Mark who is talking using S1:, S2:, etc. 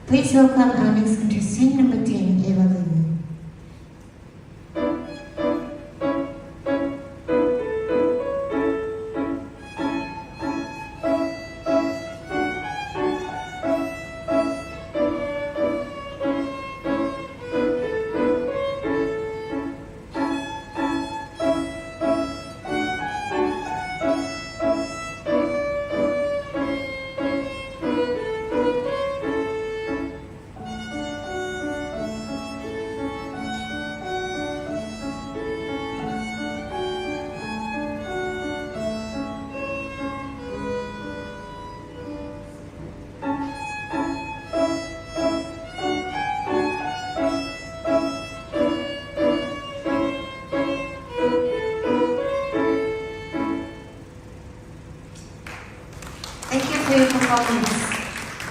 S1: Please welcome our next contestant, number 10, Eva Lynn. Thank you for your performance.